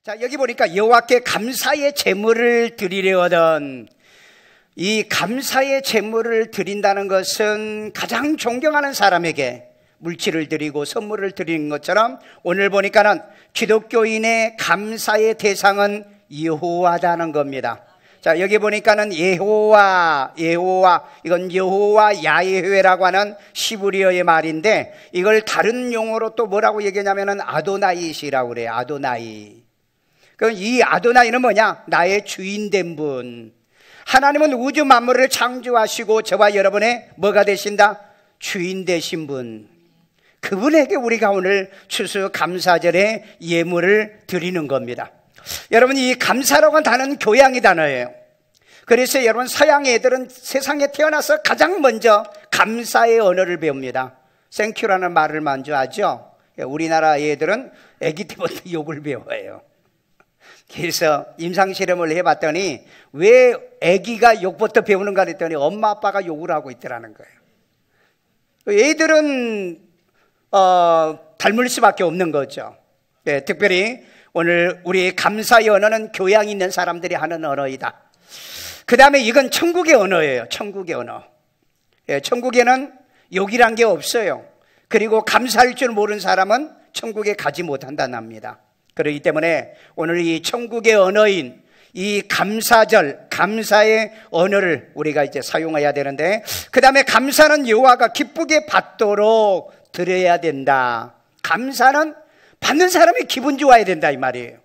자, 여기 보니까 여호와께 감사의 제물을 드리려거든. 이 감사의 제물을 드린다는 것은 가장 존경하는 사람에게 물질을 드리고 선물을 드리는 것처럼 오늘 보니까는 기독교인의 감사의 대상은 여호와다는 겁니다. 자, 여기 보니까는 여호와, 이건 여호와 야훼라고 하는 시브리어의 말인데, 이걸 다른 용어로 또 뭐라고 얘기하냐면은 아도나이시라고 그래요. 아도나이. 그럼 이 아도나이는 뭐냐? 나의 주인된 분. 하나님은 우주 만물을 창조하시고 저와 여러분의 뭐가 되신다? 주인 되신 분. 그분에게 우리가 오늘 추수 감사절에 예물을 드리는 겁니다. 여러분, 이 감사라고 하는 단어는 교양의 단어예요. 그래서 여러분, 서양 애들은 세상에 태어나서 가장 먼저 감사의 언어를 배웁니다. 땡큐라는 말을 먼저 하죠. 우리나라 애들은 아기 때부터 욕을 배워요. 그래서 임상실험을 해봤더니 왜 아기가 욕부터 배우는가 했더니 엄마 아빠가 욕을 하고 있더라는 거예요. 애들은 닮을 수밖에 없는 거죠. 네, 특별히 오늘 우리 감사의 언어는 교양 있는 사람들이 하는 언어이다. 그 다음에 이건 천국의 언어예요. 천국의 언어. 네, 천국에는 욕이란 게 없어요. 그리고 감사할 줄 모르는 사람은 천국에 가지 못한다는 합니다. 그렇기 때문에 오늘 이 천국의 언어인 이 감사절, 감사의 언어를 우리가 이제 사용해야 되는데, 그 다음에 감사는 여호와가 기쁘게 받도록 드려야 된다. 감사는 받는 사람이 기분 좋아야 된다 이 말이에요.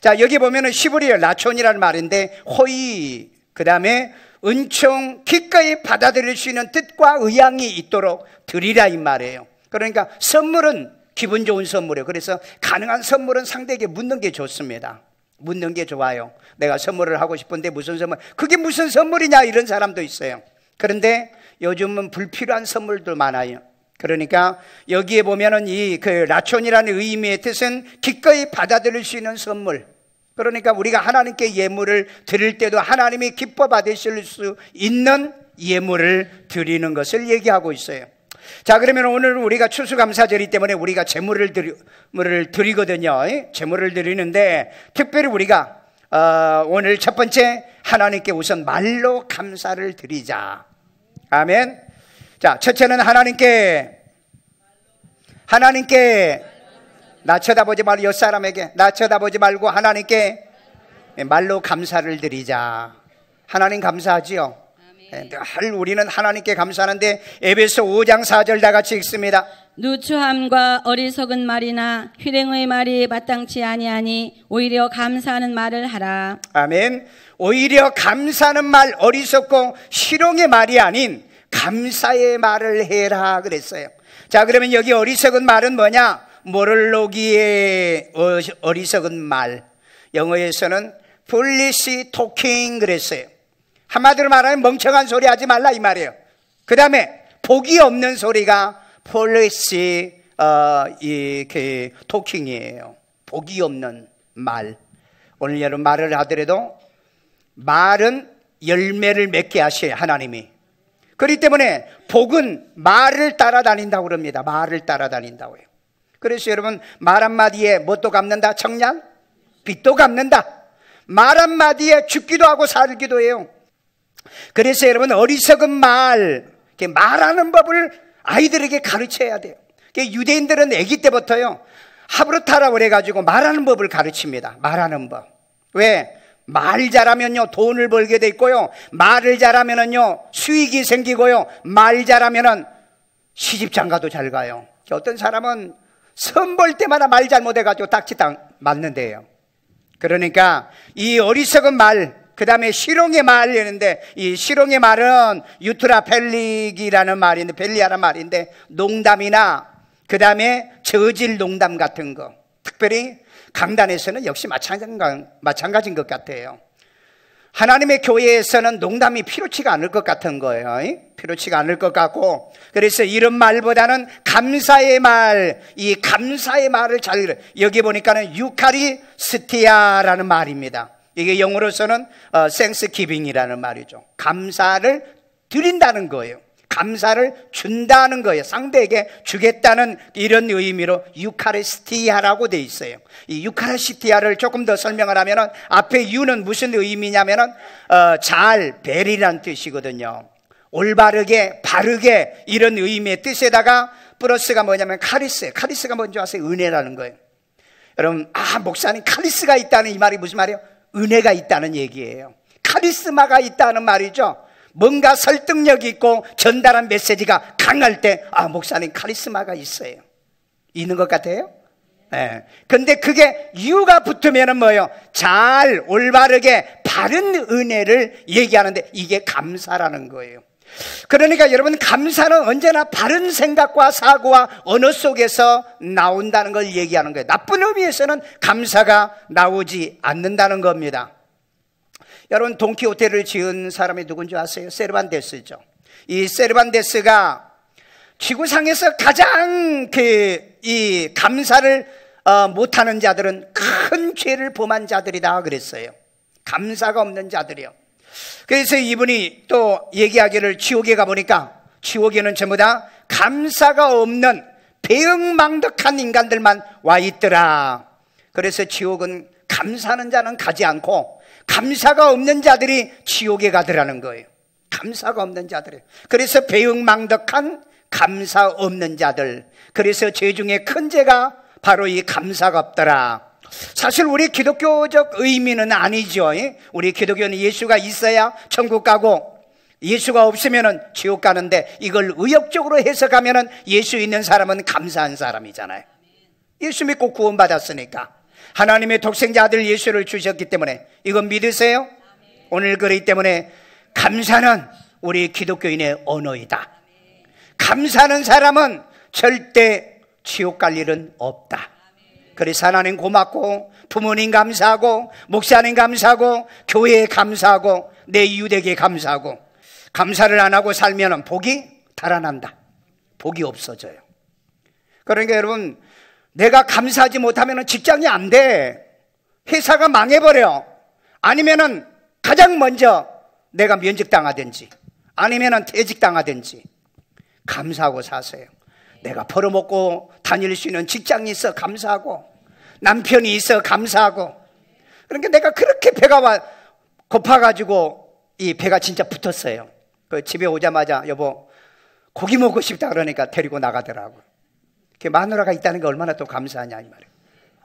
자, 여기 보면은 시브리어 라촌이라는 말인데 호의, 그 다음에 은총, 기꺼이 받아들일 수 있는 뜻과 의향이 있도록 드리라 이 말이에요. 그러니까 선물은 기분 좋은 선물이에요. 그래서 가능한 선물은 상대에게 묻는 게 좋습니다. 묻는 게 좋아요. 내가 선물을 하고 싶은데 무슨 선물, 그게 무슨 선물이냐 이런 사람도 있어요. 그런데 요즘은 불필요한 선물도 많아요. 그러니까 여기에 보면은 이 라촌이라는 의미의 뜻은 기꺼이 받아들일 수 있는 선물. 그러니까 우리가 하나님께 예물을 드릴 때도 하나님이 기뻐 받으실 수 있는 예물을 드리는 것을 얘기하고 있어요. 자, 그러면 오늘 우리가 추수감사절이기 때문에 우리가 제물을 드리거든요. 제물을 드리는데 특별히 우리가 오늘 첫 번째 하나님께 우선 말로 감사를 드리자. 아멘. 자, 첫째는 하나님께 나 쳐다보지 말고 옆 사람에게 나 쳐다보지 말고 하나님께 말로 감사를 드리자. 하나님 감사하지요. 늘 우리는 하나님께 감사하는데 에베소 5장 4절 다 같이 읽습니다. 누추함과 어리석은 말이나 휘랭의 말이 마땅치 아니하니 오히려 감사하는 말을 하라. 아멘. 오히려 감사하는 말, 어리석고 실용의 말이 아닌 감사의 말을 해라 그랬어요. 자, 그러면 여기 어리석은 말은 뭐냐? 모럴로기의 어리석은 말, 영어에서는 foolish talking 그랬어요. 한마디로 말하면 멍청한 소리 하지 말라 이 말이에요. 그 다음에 복이 없는 소리가 foolish talking이에요. 복이 없는 말. 오늘 여러분 말을 하더라도 말은 열매를 맺게 하셔요 하나님이. 그렇기 때문에 복은 말을 따라다닌다고 그럽니다. 말을 따라다닌다고요. 그래서 여러분 말 한마디에 뭣도 갚는다? 청량? 빚도 갚는다. 말 한마디에 죽기도 하고 살기도 해요. 그래서 여러분 어리석은 말하는 법을 아이들에게 가르쳐야 돼요. 유대인들은 아기 때부터요 하브르타라고 그래가지고 말하는 법을 가르칩니다. 말하는 법. 왜? 말 잘하면요 돈을 벌게 돼 있고요, 말을 잘하면은요 수익이 생기고요, 말 잘하면은 시집장가도 잘 가요. 어떤 사람은 선 볼 때마다 말 잘못해가지고 딱지땅 맞는데요. 그러니까 이 어리석은 말, 그 다음에 실용의 말이었는데, 이 실용의 말은 유트라 펠릭이라는 말인데, 벨리아라는 말인데, 농담이나 그 다음에 저질 농담 같은 거, 특별히 강단에서는 역시 마찬가지인 것 같아요. 하나님의 교회에서는 농담이 필요치가 않을 것 같은 거예요. 필요치가 않을 것 같고, 그래서 이런 말보다는 감사의 말, 이 감사의 말을 잘, 여기 보니까는 유카리스티아라는 말입니다. 이게 영어로서는 thanksgiving이라는 말이죠. 감사를 드린다는 거예요. 감사를 준다는 거예요. 상대에게 주겠다는 이런 의미로 유카리스티아라고 돼 있어요. 이 유카리스티아를 조금 더 설명을 하면은 앞에 유는 무슨 의미냐면은 잘, 벨이란 뜻이거든요. 올바르게, 바르게 이런 의미의 뜻에다가 플러스가 뭐냐면 카리스. 카리스가 뭔지 아세요? 은혜라는 거예요. 여러분, 목사님 카리스가 있다는 이 말이 무슨 말이에요? 은혜가 있다는 얘기예요. 카리스마가 있다는 말이죠. 뭔가 설득력이 있고 전달한 메시지가 강할 때 목사님 카리스마가 있어요. 있는 것 같아요? 네. 근데 그게 유가 붙으면은 뭐예요? 잘, 올바르게, 바른 은혜를 얘기하는데 이게 감사라는 거예요. 그러니까 여러분, 감사는 언제나 바른 생각과 사고와 언어 속에서 나온다는 걸 얘기하는 거예요. 나쁜 의미에서는 감사가 나오지 않는다는 겁니다. 여러분, 돈키호테를 지은 사람이 누군지 아세요? 세르반테스죠. 이 세르반테스가 지구상에서 가장 이 감사를 못하는 자들은 큰 죄를 범한 자들이다 그랬어요. 감사가 없는 자들이요. 그래서 이분이 또 얘기하기를, 지옥에 가보니까 지옥에는 전부 다 감사가 없는 배은망덕한 인간들만 와 있더라. 그래서 지옥은 감사하는 자는 가지 않고 감사가 없는 자들이 지옥에 가더라는 거예요. 감사가 없는 자들이. 그래서 배은망덕한 감사 없는 자들. 그래서 죄 중에 큰 죄가 바로 이 감사가 없더라. 사실 우리 기독교적 의미는 아니죠. 우리 기독교는 예수가 있어야 천국 가고 예수가 없으면 지옥 가는데, 이걸 의역적으로 해석하면 예수 있는 사람은 감사한 사람이잖아요. 예수 믿고 구원받았으니까. 하나님의 독생자 아들 예수를 주셨기 때문에 이건 믿으세요? 오늘 그렇기 때문에 감사는 우리 기독교인의 언어이다. 감사하는 사람은 절대 지옥 갈 일은 없다. 그래서 하나님 고맙고, 부모님 감사하고, 목사님 감사하고, 교회에 감사하고, 내 이웃에게 감사하고, 감사를 안 하고 살면 복이 달아난다. 복이 없어져요. 그러니까 여러분, 내가 감사하지 못하면 직장이 안 돼. 회사가 망해버려. 아니면은 가장 먼저 내가 면직당하든지 아니면은 퇴직당하든지. 감사하고 사세요. 내가 벌어먹고 다닐 수 있는 직장이 있어 감사하고, 남편이 있어 감사하고. 그러니까 내가 그렇게 배가 고파가지고 이 배가 진짜 붙었어요. 그 집에 오자마자 여보 고기 먹고 싶다 그러니까 데리고 나가더라고요. 마누라가 있다는 게 얼마나 또 감사하냐 이 말이에요.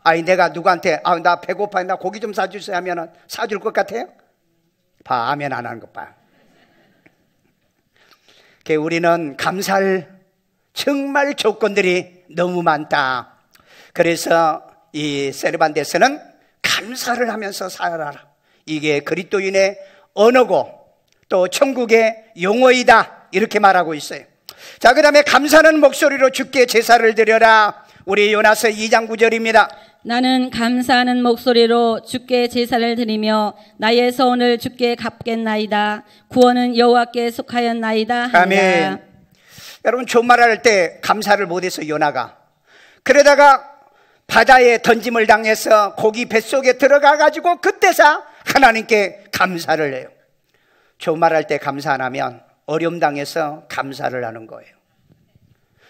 아니 내가 누구한테 나 배고파, 나 고기 좀 사주세요 하면은 사줄 것 같아요? 봐, 아멘 안 하는 것 봐. 우리는 감사할 정말 조건들이 너무 많다. 그래서 이 세르반테스는 감사를 하면서 살아라. 이게 그리스도인의 언어고 또 천국의 용어이다. 이렇게 말하고 있어요. 자, 그 다음에 감사는 목소리로 주께 제사를 드려라. 우리 요나서 2장 9절입니다. 나는 감사하는 목소리로 주께 제사를 드리며 나의 소원을 주께 갚겠나이다. 구원은 여호와께 속하였나이다 하니라. 아멘. 여러분, 종말할 때 감사를 못해서 요나가, 그러다가 바다에 던짐을 당해서 고기 뱃속에 들어가가지고 그때서 하나님께 감사를 해요. 종말할 때 감사 안 하면 어려움 당해서 감사를 하는 거예요.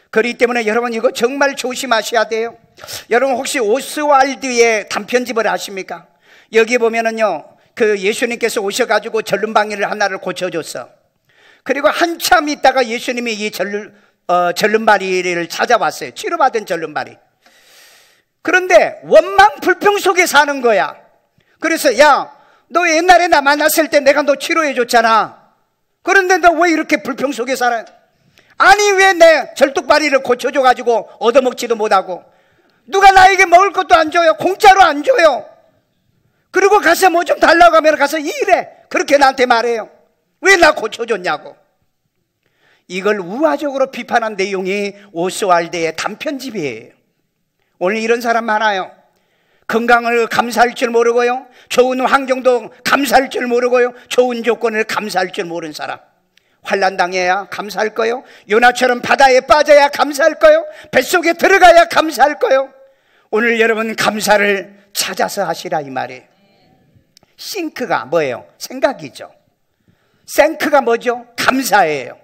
그렇기 때문에 여러분 이거 정말 조심하셔야 돼요. 여러분 혹시 오스왈드의 단편집을 아십니까? 여기 보면은요, 그 예수님께서 오셔가지고 절름방이를 하나를 고쳐줬어. 그리고 한참 있다가 예수님이 이 절름발이를 찾아왔어요. 치료받은 절름발이. 그런데 원망 불평 속에 사는 거야. 그래서 야, 너 옛날에 나 만났을 때 내가 너 치료해 줬잖아. 그런데 너 왜 이렇게 불평 속에 살아? 아니 왜 내 절뚝발이를 고쳐줘가지고 얻어먹지도 못하고, 누가 나에게 먹을 것도 안 줘요. 공짜로 안 줘요. 그리고 가서 뭐 좀 달라고 하면 가서 일해. 그렇게 나한테 말해요. 왜 나 고쳐줬냐고. 이걸 우화적으로 비판한 내용이 오스왈드의 단편집이에요. 오늘 이런 사람 많아요. 건강을 감사할 줄 모르고요, 좋은 환경도 감사할 줄 모르고요, 좋은 조건을 감사할 줄 모르는 사람. 환난 당해야 감사할 거요, 요나처럼 바다에 빠져야 감사할 거요, 뱃속에 들어가야 감사할 거요. 오늘 여러분 감사를 찾아서 하시라 이 말이에요. 싱크가 뭐예요? 생각이죠. 생크가 뭐죠? 감사예요.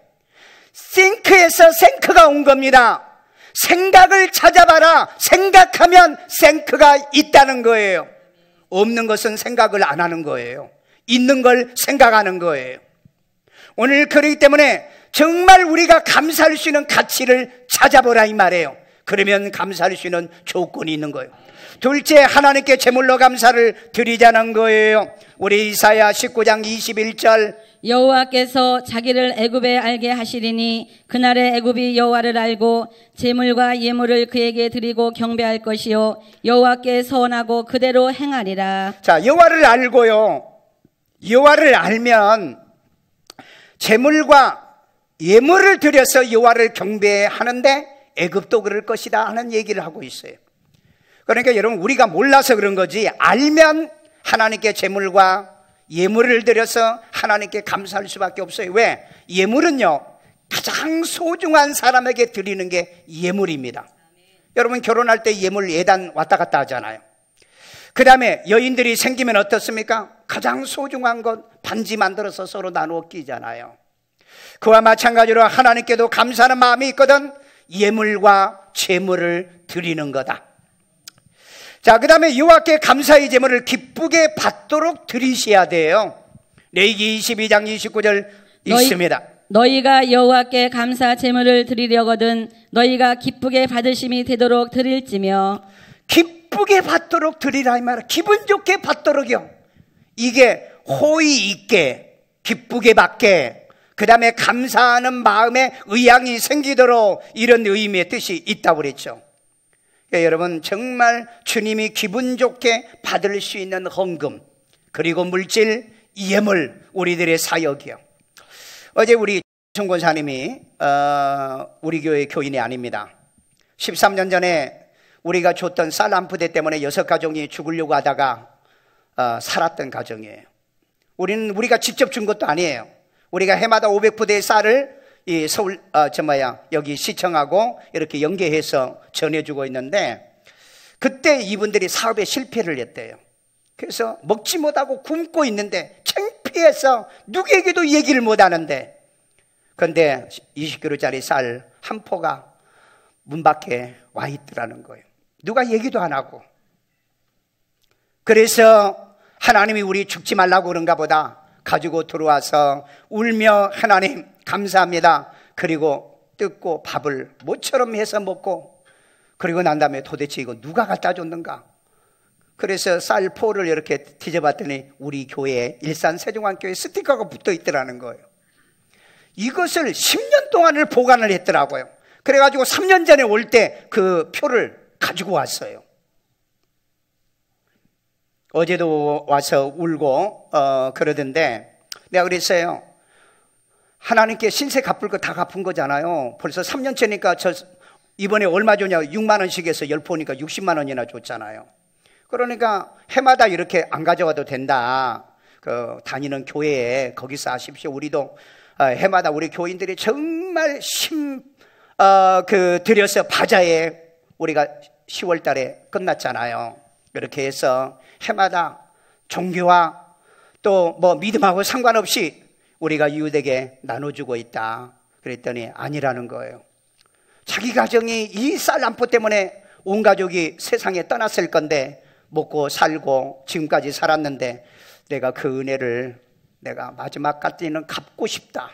think에서 생크가 온 겁니다. 생각을 찾아봐라. 생각하면 생크가 있다는 거예요. 없는 것은 생각을 안 하는 거예요. 있는 걸 생각하는 거예요. 오늘 그렇기 때문에 정말 우리가 감사할 수 있는 가치를 찾아보라 이 말이에요. 그러면 감사할 수 있는 조건이 있는 거예요. 둘째, 하나님께 제물로 감사를 드리자는 거예요. 우리 이사야 19장 21절, 여호와께서 자기를 애굽에 알게 하시리니 그날에 애굽이 여호와를 알고 제물과 예물을 그에게 드리고 경배할 것이요 여호와께 서원하고 그대로 행하리라. 자, 여호와를 알고요, 여호와를 알면 제물과 예물을 드려서 여호와를 경배하는데 애굽도 그럴 것이다 하는 얘기를 하고 있어요. 그러니까 여러분, 우리가 몰라서 그런 거지, 알면 하나님께 제물과 예물을 드려서 하나님께 감사할 수밖에 없어요. 왜? 예물은요, 가장 소중한 사람에게 드리는 게 예물입니다. 여러분, 결혼할 때 예물 예단 왔다 갔다 하잖아요. 그 다음에 여인들이 생기면 어떻습니까? 가장 소중한 것 반지 만들어서 서로 나누어 끼잖아요. 그와 마찬가지로 하나님께도 감사하는 마음이 있거든 예물과 제물을 드리는 거다. 자, 그 다음에 여호와께 감사의 제물을 기쁘게 받도록 드리셔야 돼요. 레위기 22장 29절 있습니다. 너희가 여호와께 감사 제물을 드리려거든 너희가 기쁘게 받으심이 되도록 드릴지며. 기쁘게 받도록 드리라 이 말이야. 기분 좋게 받도록이요. 이게 호의 있게 기쁘게 받게, 그 다음에 감사하는 마음에 의향이 생기도록, 이런 의미의 뜻이 있다고 그랬죠. 그러니까 여러분, 정말 주님이 기분 좋게 받을 수 있는 헌금, 그리고 물질, 예물, 우리들의 사역이요. 어제 우리 총권사님이 우리 교회 교인이 아닙니다. 13년 전에 우리가 줬던 쌀 한 푸대 때문에 6가정이 죽으려고 하다가 살았던 가정이에요. 우리가 직접 준 것도 아니에요. 우리가 해마다 500푸대의 쌀을 이 서울 여기 시청하고 이렇게 연계해서 전해주고 있는데, 그때 이분들이 사업에 실패를 했대요. 그래서 먹지 못하고 굶고 있는데 창피해서 누구에게도 얘기를 못하는데, 그런데 20kg짜리 쌀 한 포가 문 밖에 와 있더라는 거예요. 누가 얘기도 안 하고. 그래서 하나님이 우리 죽지 말라고 그런가 보다 가지고 들어와서 울며 하나님 감사합니다. 그리고 뜯고 밥을 모처럼 해서 먹고, 그리고 난 다음에 도대체 이거 누가 갖다 줬는가. 그래서 쌀포를 이렇게 뒤져봤더니 우리 교회 일산 세종안교회 스티커가 붙어 있더라는 거예요. 이것을 10년 동안을 보관을 했더라고요. 그래가지고 3년 전에 올 때 그 표를 가지고 왔어요. 어제도 와서 울고 그러던데, 내가 그랬어요. 하나님께 신세 갚을 거 다 갚은 거잖아요. 벌써 3년째니까 이번에 얼마 줬냐, 6만 원씩 해서 10포니까 60만 원이나 줬잖아요. 그러니까 해마다 이렇게 안 가져와도 된다. 다니는 교회에 거기서 하십시오. 우리도 해마다 우리 교인들이 정말 들여서 바자에 우리가 10월 달에 끝났잖아요. 그렇게 해서 해마다 종교와 또 뭐 믿음하고 상관없이 우리가 이웃에게 나눠주고 있다. 그랬더니 아니라는 거예요. 자기 가정이 이 쌀 한 포 때문에 온 가족이 세상에 떠났을 건데, 먹고 살고 지금까지 살았는데 내가 그 은혜를 내가 마지막까지는 갚고 싶다.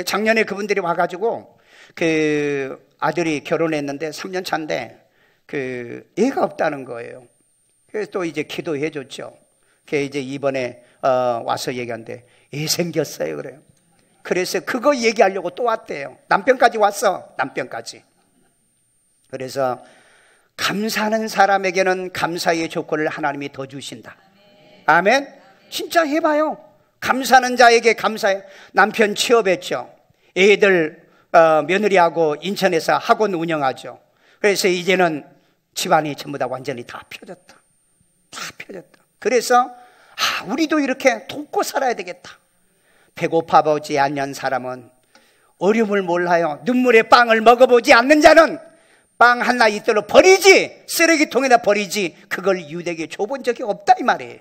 작년에 그분들이 와가지고 그 아들이 결혼했는데 3년 차인데 애가 없다는 거예요. 그래서 또 이제 기도해 줬죠. 그게 이제 이번에 와서 얘기하는데 애 생겼어요 그래요. 그래서 그거 얘기하려고 또 왔대요. 남편까지 왔어. 남편까지. 그래서 감사하는 사람에게는 감사의 조건을 하나님이 더 주신다. 아멘. 진짜 해봐요. 감사하는 자에게 감사해. 남편 취업했죠. 애들 며느리하고 인천에서 학원 운영하죠. 그래서 이제는 집안이 전부 다 완전히 다 펴졌다. 다 펴졌다. 그래서 우리도 이렇게 돕고 살아야 되겠다. 배고파 보지 않는 사람은 어려움을 몰라요. 눈물의 빵을 먹어보지 않는 자는 빵 하나 있도록 버리지, 쓰레기통에다 버리지, 그걸 이웃에게 줘본 적이 없다 이 말이에요.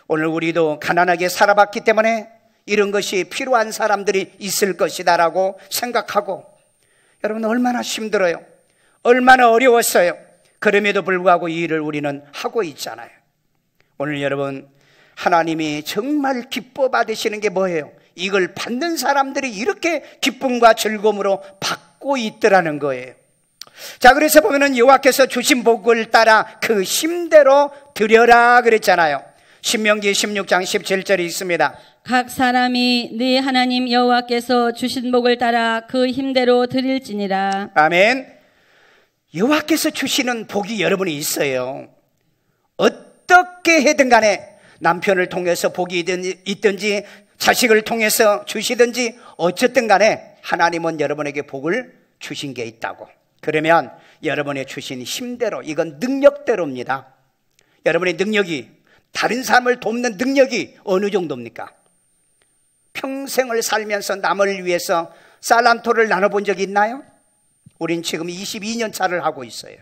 오늘 우리도 가난하게 살아봤기 때문에 이런 것이 필요한 사람들이 있을 것이다라고 생각하고, 여러분 얼마나 힘들어요. 얼마나 어려웠어요. 그럼에도 불구하고 이 일을 우리는 하고 있잖아요. 오늘 여러분, 하나님이 정말 기뻐 받으시는 게 뭐예요? 이걸 받는 사람들이 이렇게 기쁨과 즐거움으로 받고 있더라는 거예요. 자, 그래서 보면은 여호와께서 주신 복을 따라 그 힘대로 드려라 그랬잖아요. 신명기 16장 17절이 있습니다. 각 사람이 네 하나님 여호와께서 주신 복을 따라 그 힘대로 드릴지니라. 아멘. 여호와께서 주시는 복이 여러분이 있어요. 어떻게 해든 간에 남편을 통해서 복이 있든지 자식을 통해서 주시든지 어쨌든 간에 하나님은 여러분에게 복을 주신 게 있다고. 그러면 여러분의 주신 힘대로, 이건 능력대로입니다. 여러분의 능력이, 다른 사람을 돕는 능력이 어느 정도입니까? 평생을 살면서 남을 위해서 쌀한토를 나눠본 적이 있나요? 우린 지금 22년 차를 하고 있어요.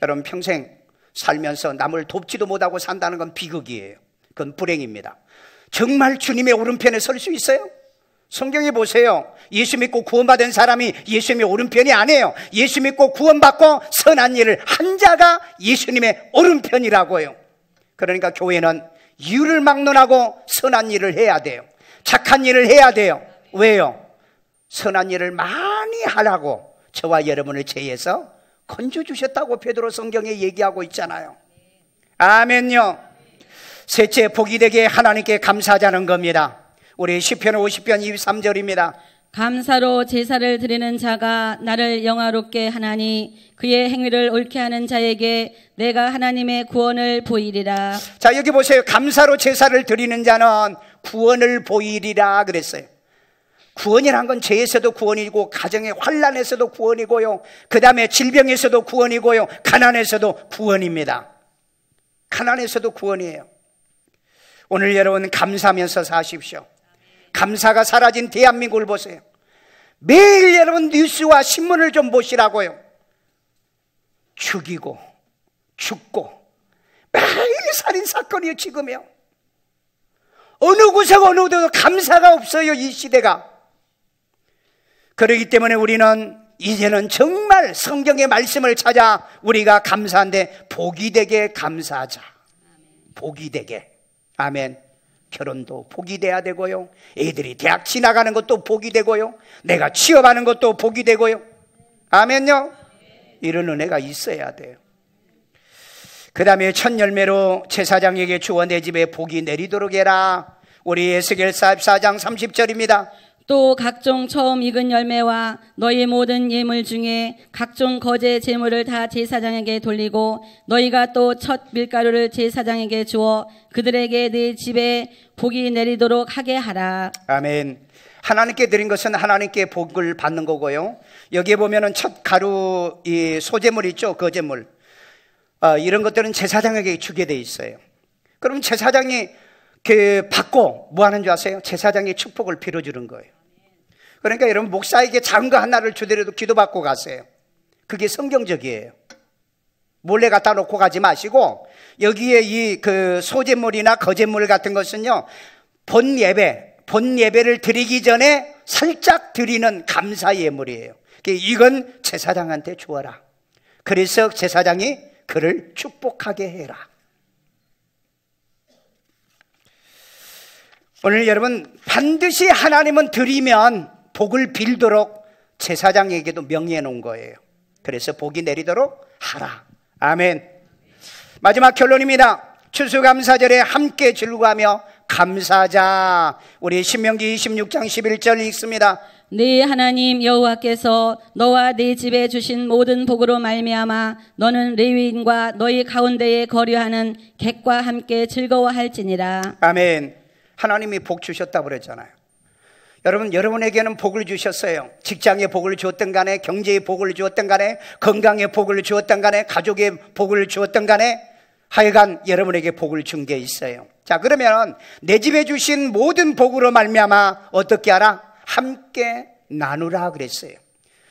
여러분 평생 살면서 남을 돕지도 못하고 산다는 건 비극이에요. 그건 불행입니다. 정말 주님의 오른편에 설 수 있어요? 성경에 보세요. 예수 믿고 구원받은 사람이 예수님의 오른편이 아니에요. 예수 믿고 구원받고 선한 일을 한 자가 예수님의 오른편이라고요. 그러니까 교회는 이유를 막론하고 선한 일을 해야 돼요. 착한 일을 해야 돼요. 왜요? 선한 일을 많이 하라고 저와 여러분을 죄에서 건져주셨다고 베드로 성경에 얘기하고 있잖아요. 아멘요. 셋째, 복이 되게 하나님께 감사하자는 겁니다. 우리 시편 50편 23절입니다. 감사로 제사를 드리는 자가 나를 영화롭게 하나니 그의 행위를 옳게 하는 자에게 내가 하나님의 구원을 보이리라. 자, 여기 보세요. 감사로 제사를 드리는 자는 구원을 보이리라 그랬어요. 구원이란 건 죄에서도 구원이고 가정의 환난에서도 구원이고요, 그 다음에 질병에서도 구원이고요, 가난에서도 구원입니다. 가난에서도 구원이에요. 오늘 여러분 감사하면서 사십시오. 감사가 사라진 대한민국을 보세요. 매일 여러분 뉴스와 신문을 좀 보시라고요. 죽이고 죽고 매일 살인사건이에요. 지금요. 어느 곳에 어느 곳에도 감사가 없어요. 이 시대가. 그렇기 때문에 우리는 이제는 정말 성경의 말씀을 찾아 우리가 감사한데 복이 되게 감사하자. 복이 되게. 아멘. 결혼도 복이 돼야 되고요, 애들이 대학 지나가는 것도 복이 되고요, 내가 취업하는 것도 복이 되고요. 아멘요. 이런 은혜가 있어야 돼요. 그 다음에 첫 열매로 제사장에게 주어 내 집에 복이 내리도록 해라. 우리 에스겔 44장 30절입니다. 또 각종 처음 익은 열매와 너희 모든 예물 중에 각종 거제 제물을 다 제사장에게 돌리고 너희가 또 첫 밀가루를 제사장에게 주어 그들에게 네 집에 복이 내리도록 하게 하라. 아멘. 하나님께 드린 것은 하나님께 복을 받는 거고요, 여기에 보면은 첫 가루, 이 소제물 있죠, 거제물, 이런 것들은 제사장에게 주게 돼 있어요. 그럼 제사장이 받고 뭐 하는 줄 아세요? 제사장의 축복을 빌어주는 거예요. 그러니까 여러분 목사에게 작은 거 하나를 주더라도 기도받고 가세요. 그게 성경적이에요. 몰래 갖다 놓고 가지 마시고, 여기에 이 소제물이나 거제물 같은 것은요, 본 예배를 드리기 전에 살짝 드리는 감사 예물이에요. 이건 제사장한테 주어라. 그래서 제사장이 그를 축복하게 해라. 오늘 여러분 반드시 하나님은 드리면 복을 빌도록 제사장에게도 명령해 놓은 거예요. 그래서 복이 내리도록 하라. 아멘. 마지막 결론입니다. 추수감사절에 함께 즐거워하며 감사하자. 우리 신명기 26장 11절 읽습니다. 네 하나님 여호와께서 너와 네 집에 주신 모든 복으로 말미암아 너는 레위인과 너희 가운데에 거류하는 객과 함께 즐거워할지니라. 아멘. 하나님이 복 주셨다고 그랬잖아요. 여러분, 여러분에게는 복을 주셨어요. 직장에 복을 주었든 간에, 경제에 복을 주었든 간에, 건강에 복을 주었든 간에, 가족에 복을 주었든 간에, 하여간 여러분에게 복을 준 게 있어요. 자, 그러면 내 집에 주신 모든 복으로 말미암아 어떻게 하라? 함께 나누라 그랬어요.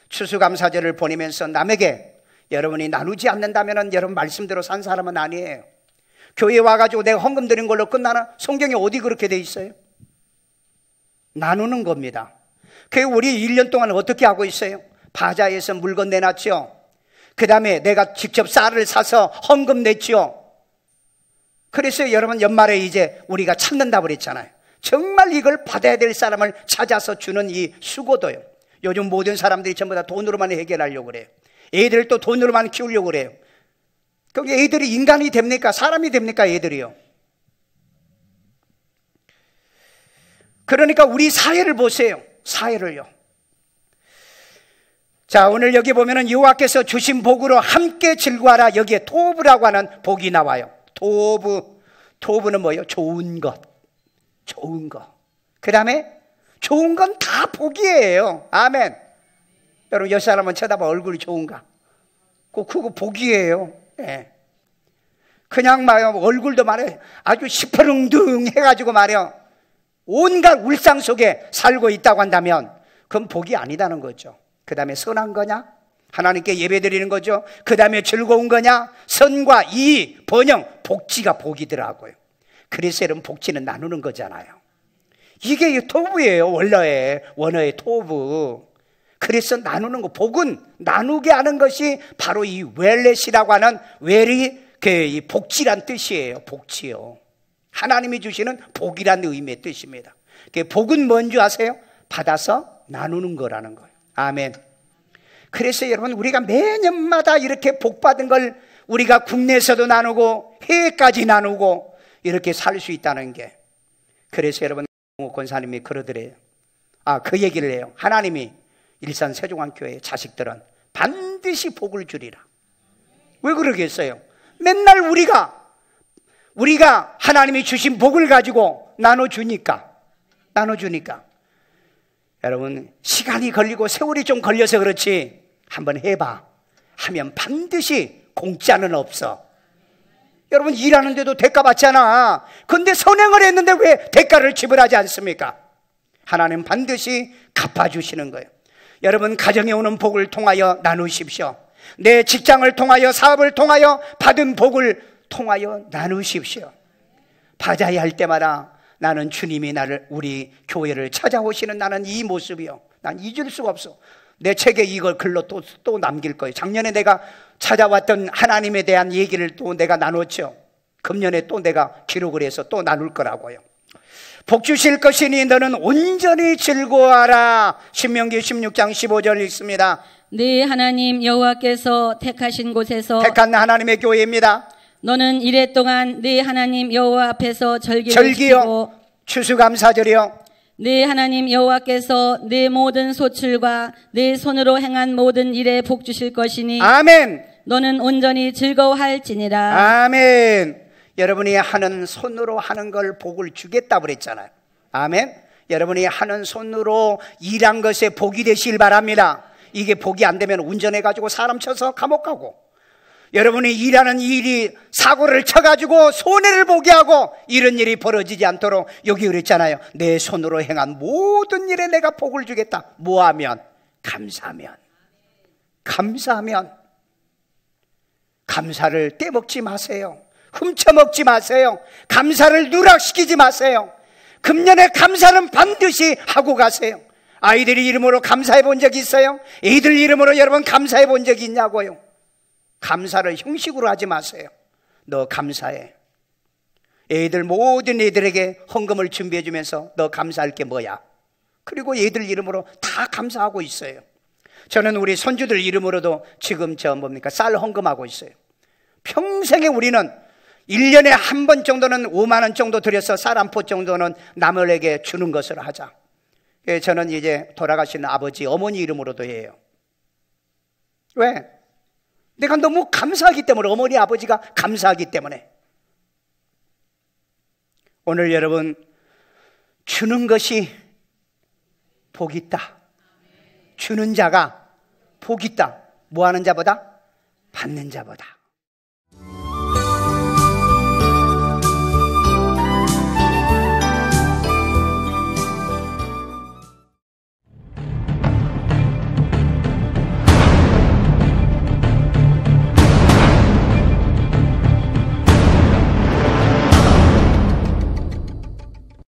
추수감사절을 보내면서 남에게 여러분이 나누지 않는다면 여러분 말씀대로 산 사람은 아니에요. 교회에 와가지고 내가 헌금 드린 걸로 끝나나? 성경에 어디 그렇게 돼 있어요? 나누는 겁니다. 그 우리 1년 동안 어떻게 하고 있어요? 바자에서 물건 내놨죠. 그 다음에 내가 직접 쌀을 사서 헌금 냈죠. 그래서 여러분 연말에 이제 우리가 찾는다고 그랬잖아요. 정말 이걸 받아야 될 사람을 찾아서 주는 이 수고도요. 요즘 모든 사람들이 전부 다 돈으로만 해결하려고 그래요. 애들 또 돈으로만 키우려고 그래요. 그럼 애들이 인간이 됩니까? 사람이 됩니까? 애들이요. 그러니까 우리 사회를 보세요. 사회를요. 자, 오늘 여기 보면은 여호와께서 주신 복으로 함께 즐거워하라. 여기에 토브라고 하는 복이 나와요. 토브는 뭐예요? 좋은 것. 좋은 것. 그 다음에 좋은 건 다 복이에요. 아멘. 여러분 옆 사람은 쳐다봐. 얼굴이 좋은가? 그거 복이에요. 네. 그냥 말이야 얼굴도 말이야 아주 시퍼릉둥 해가지고 말이야 온갖 울상 속에 살고 있다고 한다면 그건 복이 아니다는 거죠. 그 다음에 선한 거냐? 하나님께 예배 드리는 거죠. 그 다음에 즐거운 거냐? 선과 이 번영, 복지가 복이더라고요. 그래서 여러분 복지는 나누는 거잖아요. 이게 토브예요. 원어의 토브. 그래서 나누는 거, 복은 나누게 하는 것이 바로 이 웰렛이라고 하는 웰이 이 복지란 뜻이에요. 복지요. 하나님이 주시는 복이란 의미의 뜻입니다. 복은 뭔지 아세요? 받아서 나누는 거라는 거예요. 아멘. 그래서 여러분 우리가 매년마다 이렇게 복 받은 걸 우리가 국내에서도 나누고 해외까지 나누고 이렇게 살 수 있다는 게, 그래서 여러분 권사님이 그러더래요. 그 얘기를 해요. 하나님이 일산 세종안교회 자식들은 반드시 복을 주리라. 왜 그러겠어요? 맨날 우리가 하나님이 주신 복을 가지고 나눠주니까. 여러분 시간이 걸리고 세월이 좀 걸려서 그렇지 한번 해봐 하면 반드시 공짜는 없어. 여러분 일하는데도 대가 받잖아. 근데 선행을 했는데 왜 대가를 지불하지 않습니까? 하나님 반드시 갚아주시는 거예요. 여러분 가정에 오는 복을 통하여 나누십시오. 내 직장을 통하여 사업을 통하여 받은 복을 통하여 나누십시오. 바자회 할 때마다 나는 주님이 우리 교회를 찾아오시는 나는 이 모습이요. 난 잊을 수가 없어. 내 책에 이걸 글로 또 남길 거예요. 작년에 내가 찾아왔던 하나님에 대한 얘기를 또 내가 나눴죠. 금년에 또 내가 기록을 해서 또 나눌 거라고요. 복 주실 것이니 너는 온전히 즐거워하라. 신명기 16장 15절 읽습니다. 네 하나님 여호와께서 택하신 곳에서 택한 하나님의 교회입니다. 너는 이래 동안 네 하나님 여호와 앞에서 절기를 절기요, 지키고 추수감사절이요. 네 하나님 여호와께서 네 모든 소출과 네 손으로 행한 모든 일에 복 주실 것이니 아멘. 너는 온전히 즐거워할지니라. 아멘. 여러분이 하는 손으로 하는 걸 복을 주겠다고 그랬잖아요. 아멘. 여러분이 하는 손으로 일한 것에 복이 되시길 바랍니다. 이게 복이 안 되면 운전해가지고 사람 쳐서 감옥 가고, 여러분이 일하는 일이 사고를 쳐가지고 손해를 보게 하고 이런 일이 벌어지지 않도록 여기 그랬잖아요. 내 손으로 행한 모든 일에 내가 복을 주겠다. 뭐하면? 감사하면. 감사를 떼먹지 마세요. 훔쳐먹지 마세요. 감사를 누락시키지 마세요. 금년에 감사는 반드시 하고 가세요. 아이들이 이름으로 감사해 본 적이 있어요? 애들 이름으로 여러분 감사해 본 적이 있냐고요? 감사를 형식으로 하지 마세요. 너 감사해. 모든 애들에게 헌금을 준비해 주면서 너 감사할 게 뭐야? 그리고 애들 이름으로 다 감사하고 있어요. 저는 우리 손주들 이름으로도 지금 쌀 헌금하고 있어요. 평생에 우리는 1년에 한 번 정도는 5만 원 정도 들여서 쌀 한 포 정도는 남에게 주는 것을 하자. 저는 이제 돌아가신 아버지, 어머니 이름으로도 해요. 왜? 내가 너무 감사하기 때문에, 어머니 아버지가 감사하기 때문에. 오늘 여러분 주는 것이 복 있다. 주는 자가 복 있다. 뭐 하는 자보다? 받는 자보다.